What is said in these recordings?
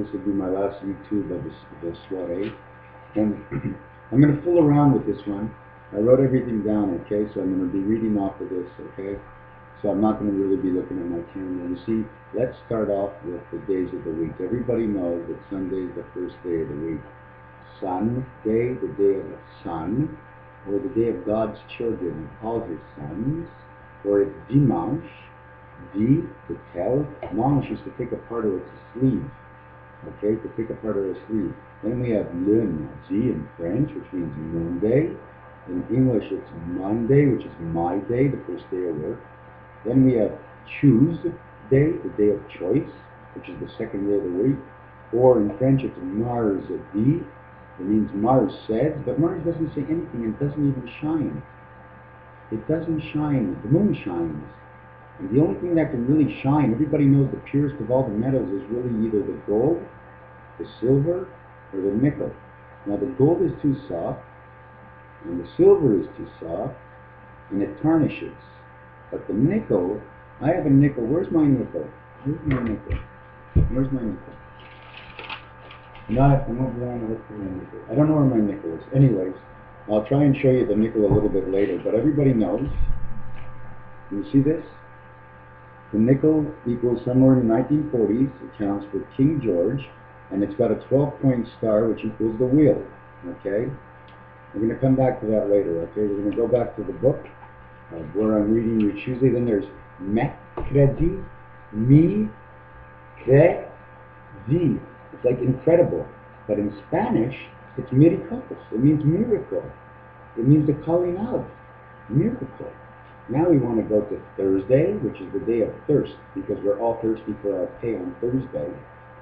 this will be my last YouTube of the soiree. And I'm going to fool around with this one. I wrote everything down, okay? So I'm going to be reading off of this, okay? So I'm not going to really be looking at my camera. You see, let's start off with the days of the week. Everybody knows that Sunday is the first day of the week. Sunday, the day of the sun, or the day of God's children, all his sons, or it's dimanche, di, to tell, manche is to take a part of its sleeve, okay, to take a part of a sleeve. Then we have lundi in French, which means Monday. In English, it's Monday, which is my day, the first day of work. Then we have Tuesday, the day of choice, which is the second day of the week. Or in French, it's mardi. It means Mars says, but Mars doesn't say anything. It doesn't even shine. It doesn't shine. The moon shines. And the only thing that can really shine, everybody knows the purest of all the metals is really either the gold, the silver, or the nickel. Now the gold is too soft, and the silver is too soft, and it tarnishes. But the nickel, I have a nickel. Where's my nickel? Where's my nickel? Where's my nickel? I don't know where my nickel is. Anyways, I'll try and show you the nickel a little bit later, but everybody knows. You see this? The nickel equals somewhere in the 1940s, it counts for King George, and it's got a 12-point star, which equals the wheel, okay? We're going to come back to that later, okay? We're going to go back to the book where I'm reading you Tuesday. Then there's mercredi, mi-cre-di. It's like incredible, but in Spanish, it's miracles. It means miracle. It means the calling out, miracle. Now we want to go to Thursday, which is the day of thirst, because we're all thirsty for our pay on Thursday.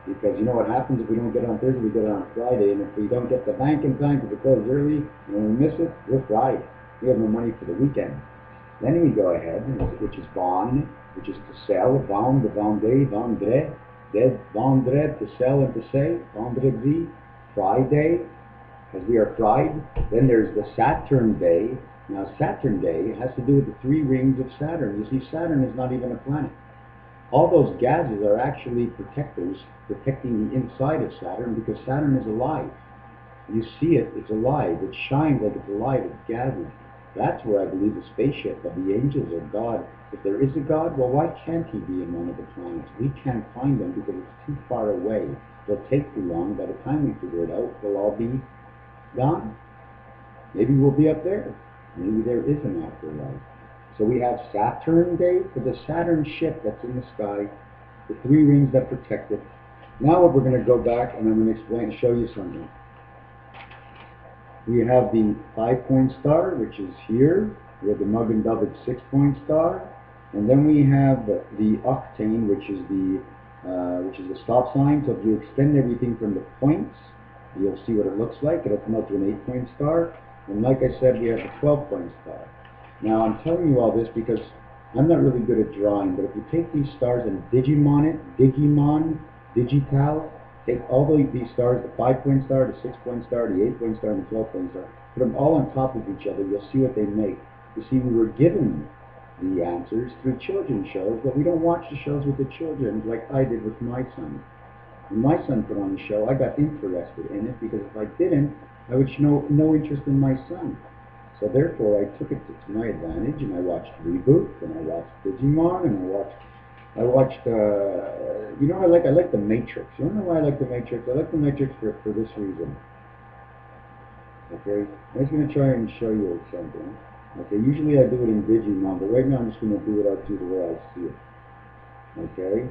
Because you know what happens if we don't get on Thursday, we get on Friday, and if we don't get the bank in time because it closes early, and when we miss it, we're fried. We have no money for the weekend. Then we go ahead, which is vend, which is to sell, vend, vendre, vendre. Dead vendre, to sell and to say, vendredi, Friday, because we are fried. Then there's the Saturn day. Now Saturn day has to do with the 3 rings of Saturn. You see, Saturn is not even a planet. All those gases are actually protectors, protecting the inside of Saturn, because Saturn is alive. You see it, it's alive. It shines like it's alive, it's gases. That's where I believe the spaceship of the angels or God. If there is a God, well, why can't he be in one of the planets? We can't find him because it's too far away. It'll take too long. By the time we figure it out, we'll all be gone. Maybe we'll be up there. Maybe there is an afterlife. So we have Saturn Day for the Saturn ship that's in the sky, the 3 rings that protect it. Now we're going to go back and I'm going to explain, show you something. We have the 5-point star, which is here. We have the Mug and Dove 6-point star, and then we have the octane, which is the stop sign. So if you extend everything from the points, you'll see what it looks like. It'll come out to an 8-point star, and like I said, we have the 12-point star. Now I'm telling you all this because I'm not really good at drawing, but if you take these stars and Digimon it, Digimon, Digital. Take all these stars, the 5-point star, the 6-point star, the 8-point star, and the 12-point star, put them all on top of each other, you'll see what they make. You see, we were given the answers through children's shows, but we don't watch the shows with the children like I did with my son. When my son put on the show, I got interested in it, because if I didn't, I would show no interest in my son. So therefore, I took it to my advantage, and I watched Reboot, and I watched Digimon, and I watched, you know, I like The Matrix. You don't know why I like The Matrix? I like The Matrix for this reason. Okay, I'm just going to try and show you something. Okay, usually I do it in Digimon, but right now I'm just going to do it out to the way I see it. Okay,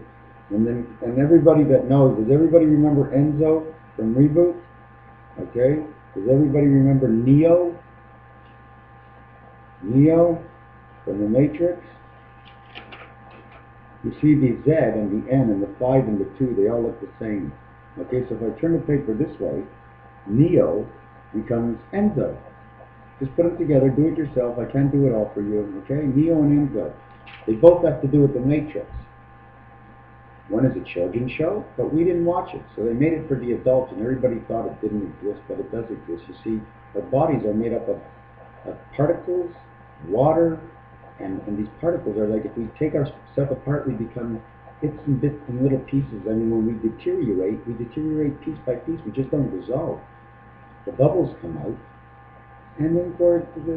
and everybody that knows, does everybody remember Enzo from Reboot? Okay, does everybody remember Neo? Neo from The Matrix? You see the Z and the N and the 5 and the 2, they all look the same. Okay, so if I turn the paper this way, Neo becomes Enzo. Just put them together, do it yourself. I can't do it all for you, okay? Neo and Enzo. They both have to do with the Matrix. One is a children's show, but we didn't watch it. So they made it for the adults, and everybody thought it didn't exist, but it does exist. You see, our bodies are made up of particles, water, and these particles are like, if we take ourselves apart, we become bits and bits and little pieces. I mean, when we deteriorate piece by piece. We just don't dissolve. The bubbles come out, and then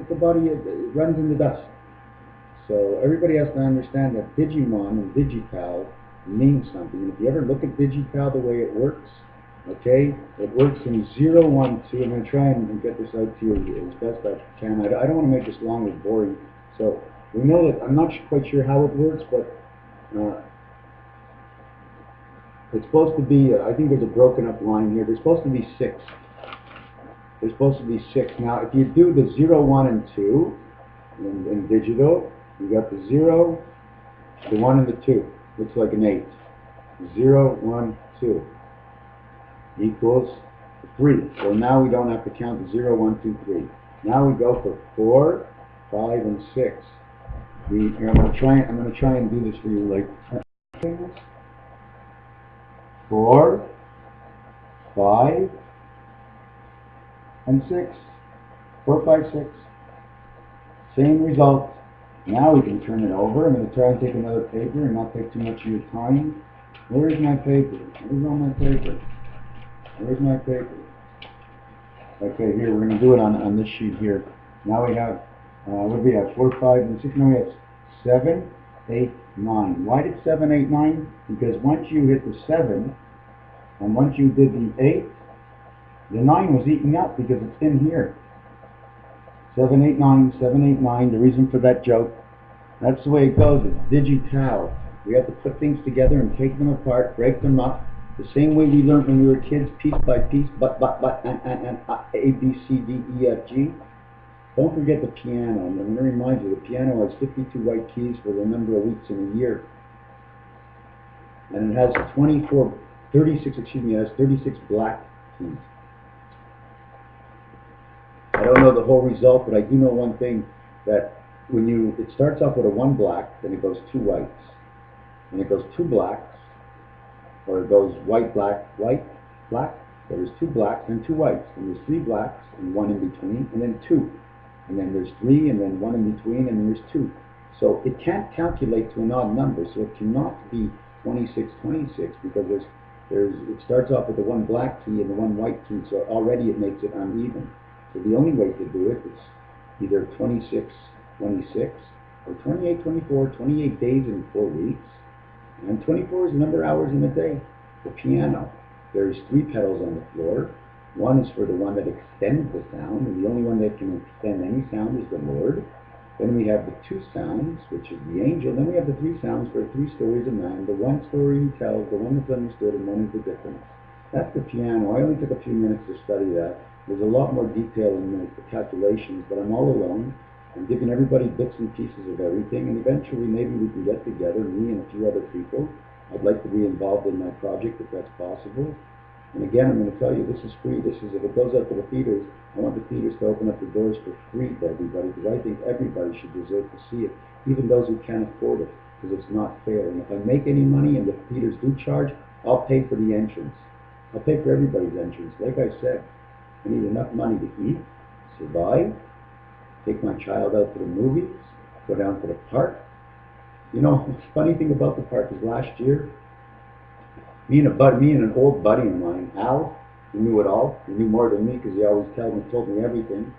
the body runs in the dust. So everybody has to understand that Digimon and digital means something. And if you ever look at digital, the way it works, okay, it works in 0, 1, 2. I'm going to try and get this out to you as best I can. I don't want to make this long and boring. So we know that, I'm not quite sure how it works, but it's supposed to be, I think there's a broken up line here. There's supposed to be 6. There's supposed to be 6. Now, if you do the 0, 1, and 2 in digital, you got the 0, the 1, and the 2. Looks like an 8. 0, 1, 2 equals 3. So now we don't have to count the 0, 1, 2, 3. Now we go for 4, 5, and 6. I'm going to try and do this for you like 4, 5, and 6. 4, 5, 6. Same result. Now we can turn it over. I'm going to try and take another paper and not take too much of your time. Where is my paper? Where's all my paper? Where's my paper? Okay, here, we're going to do it on this sheet here. Now we have, what do we have? 4, 5, and 6. Now we have 7, 8, 9. Why did 7, 8, 9? Because once you hit the 7, and once you did the 8, the 9 was eaten up because it's in here. 7, 8, 9, 7, 8, 9. The reason for that joke, that's the way it goes. It's digital. We have to put things together and take them apart, break them up, the same way we learned when we were kids, piece by piece, but, and, A, B, C, D, E, F, G. Don't forget the piano. I'm going to remind you, the piano has 52 white keys for the number of weeks in a year. And it has 36 black keys. I don't know the whole result, but I do know one thing, that when it starts off with a 1 black, then it goes 2 whites. Then it goes 2 blacks, or it goes white, black, white, black. So there's 2 blacks and 2 whites. And there's 3 blacks and 1 in between, and then 2. And then there's 3, and then 1 in between, and then there's 2. So it can't calculate to an odd number, so it cannot be 26, 26, because it starts off with the 1 black key and the 1 white key, so already it makes it uneven. So the only way to do it is either 26, 26, or 28, 24, 28 days and 4 weeks. And 24 is the number of hours in a day. The piano, there's 3 pedals on the floor. 1 is for the one that extends the sound, and the only one that can extend any sound is the Lord. Then we have the 2 sounds, which is the angel. Then we have the 3 sounds for 3 stories of man. The 1 story he tells, the one that's understood, and 1 is the difference. That's the piano. I only took a few minutes to study that. There's a lot more detail in the calculations, but I'm all alone. I'm giving everybody bits and pieces of everything, and eventually maybe we can get together, me and a few other people. I'd like to be involved in my project if that's possible. And again, I'm going to tell you, this is free. This is, if it goes out to the theaters, I want the theaters to open up the doors for free to everybody, because I think everybody should deserve to see it, even those who can't afford it, because it's not fair. And if I make any money and the theaters do charge, I'll pay for the entrance. I'll pay for everybody's entrance. Like I said, I need enough money to eat, survive, take my child out to the movies, go down to the park. You know, the funny thing about the park is last year, me and an old buddy of mine, Al, he knew it all. He knew more than me because he always told me everything.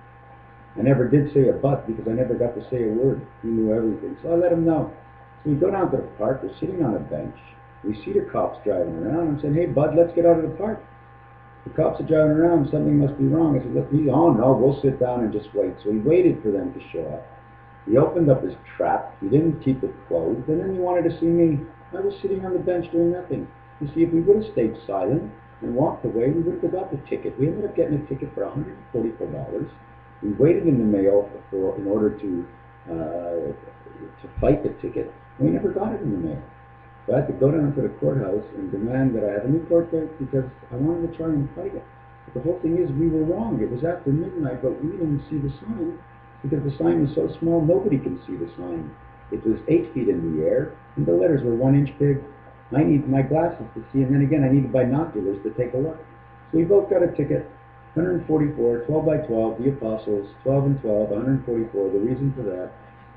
I never did say a but because I never got to say a word. He knew everything. So I let him know. So we go down to the park, we're sitting on a bench, we see the cops driving around. I'm saying, hey bud, let's get out of the park. The cops are driving around, something must be wrong. I said, look, oh no, we'll sit down and just wait. So he waited for them to show up. He opened up his trap, he didn't keep it closed, and then he wanted to see me. I was sitting on the bench doing nothing. You see, if we would have stayed silent and walked away, we would have got the ticket. We ended up getting a ticket for $144. We waited in the mail in order to fight the ticket, and we never got it in the mail. So I had to go down to the courthouse and demand that I have a new court date because I wanted to try and fight it. But the whole thing is, we were wrong. It was after midnight, but we didn't see the sign because the sign was so small, nobody can see the sign. It was 8 feet in the air, and the letters were 1 inch big. I needed my glasses to see, and then again, I needed binoculars to take a look. So we both got a ticket, 144, 12 by 12, the Apostles, 12 and 12, 144. The reason for that,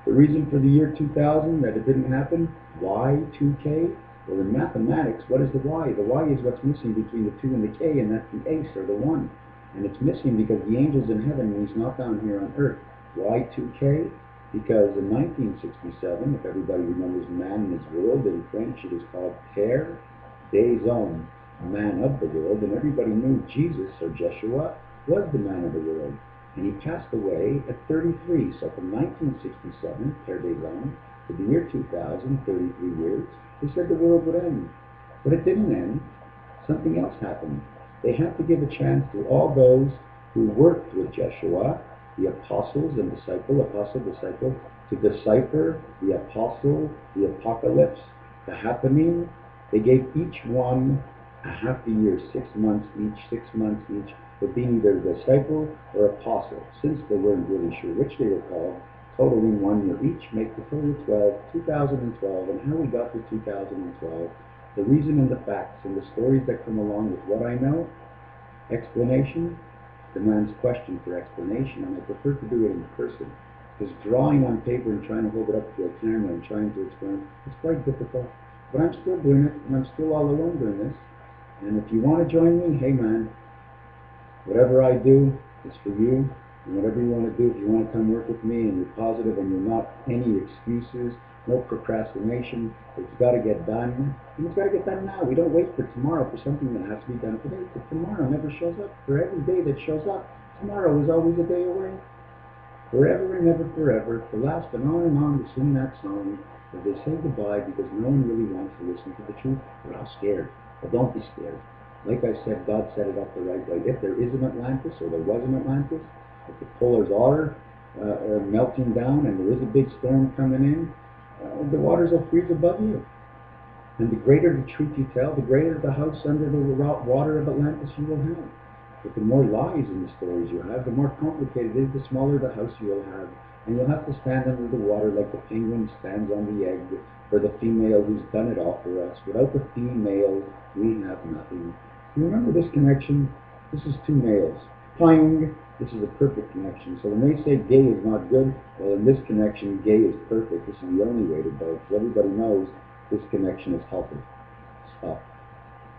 the reason for the year 2000 that it didn't happen, Y2K, Well, in mathematics, what is the y? The y is what's missing between the 2 and the k, and that's the ace, or the 1. And it's missing because the angel's in heaven and he's not down here on earth. Why 2k? Because in 1967, if everybody remembers Man in His World, in French it is called Terre des Hommes, man of the world, and everybody knew Jesus, or Jeshua, was the man of the world. And he passed away at 33. So from 1967, Terre des Hommes, to the year 2000, 33 years, they said the world would end. But it didn't end. Something else happened. They had to give a chance to all those who worked with Jeshua, the apostles and disciple, to decipher the apostle, the apocalypse, the happening. They gave each one a half a year, 6 months each, for being either disciple or apostle, since they weren't really sure which they were called, totaling 1 year each, make the total 2012, and how we got to 2012, the reason and the facts and the stories that come along with what I know. Explanation demands question for explanation, and I prefer to do it in person, because drawing on paper and trying to hold it up to a camera and trying to explain, it's quite difficult. But I'm still doing it, and I'm still all alone doing this. And if you want to join me, hey man, whatever I do is for you, and whatever you want to do, if you want to come work with me and you're positive and you're not any excuses, no procrastination, it's got to get done, and it's got to get done now. We don't wait for tomorrow for something that has to be done today, because tomorrow never shows up. For every day that shows up, tomorrow is always a day away. Forever and ever forever, to last and on to sing that song, as they say goodbye, because no one really wants to listen to the truth. They're all scared. But don't be scared. Like I said, God set it up the right way. If there is an Atlantis, or there was an Atlantis, if the polars are melting down and there is a big storm coming in, the waters will freeze above you. And the greater the truth you tell, the greater the house under the water of Atlantis you will have. But the more lies in the stories you have, the more complicated it is, the smaller the house you will have. And you'll have to stand under the water like the penguin stands on the egg for the female who's done it all for us. Without the female, we have nothing. You remember this connection? This is 2 males. Pling! This is a perfect connection. So when they say gay is not good, well, in this connection, gay is perfect. This is the only way to go, because everybody knows this connection is healthy. Stop.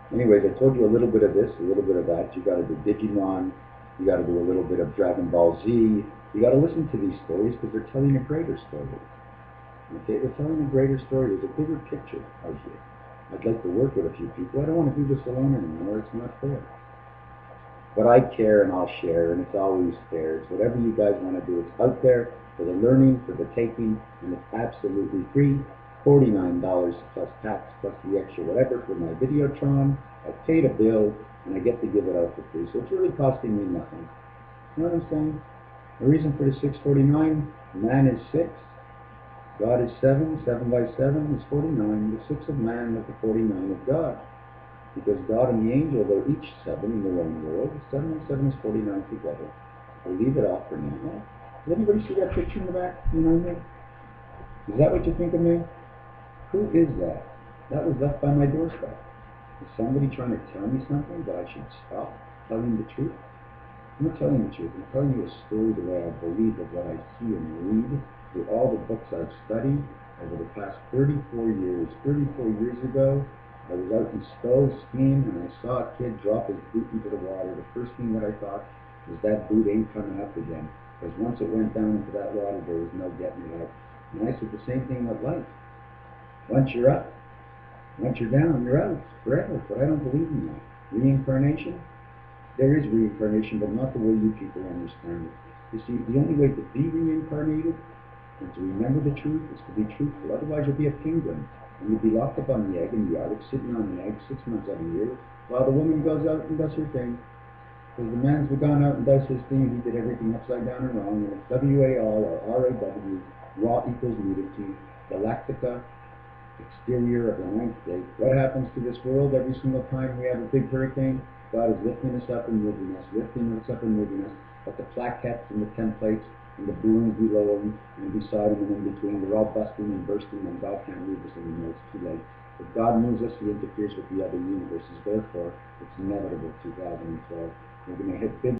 Anyways, I told you a little bit of this, a little bit of that. You got to do Digimon. You got to do a little bit of Dragon Ball Z. You got to listen to these stories because they're telling a greater story. Okay, they're telling a greater story. There's a bigger picture out here. I'd like to work with a few people. I don't want to do this alone anymore. It's not fair. But I care and I'll share, and it's always fair. It's whatever you guys want to do. It's out there for the learning, for the taking, and it's absolutely free. $49 plus tax plus the extra whatever for my Videotron. I paid a bill and I get to give it out for free. So it's really costing me nothing. You know what I'm saying? The reason for the $6.49, man is 6, God is 7, 7 by 7 is 49. The 6 of man is the 49 of God. Because God and the angel, they're each 7 in their own world. 7 and 7 is 49 together. I'll leave it off for now. Does anybody see that picture in the back? You know me? Is that what you think of me? Who is that? That was left by my doorstep. Is somebody trying to tell me something that I should stop telling the truth? I'm not telling the truth. I'm telling you a story the way I believe of what I see and read through all the books I've studied over the past 34 years. 34 years ago, I was out in Stowe skiing and I saw a kid drop his boot into the water. The first thing that I thought was that boot ain't coming up again. Because once it went down into that water, there was no getting it out. And I said the same thing with life. Once you're up, once you're down, you're out forever. But I don't believe in that. Reincarnation? There is reincarnation, but not the way you people understand it. You see, the only way to be reincarnated and to remember the truth is to be truthful. Otherwise, you'll be a penguin, and you'll be locked up on the egg in the attic, sitting on the egg 6 months out of the year, while the woman goes out and does her thing. Because the man's gone out and does his thing, and he did everything upside down and wrong, and it's W-A-R or R-A-W, raw equals nudity, galactica, exterior of the 9th day. What happens to this world every single time we have a big hurricane? God is lifting us up and moving us, lifting us up and moving us. But the plaquettes and the templates and the balloons below them and beside them and in between, they're all busting and bursting, and God can't move us anymore. It's too late. If God moves us, He interferes with the other universes. Therefore, it's inevitable 2012. We're going to hit big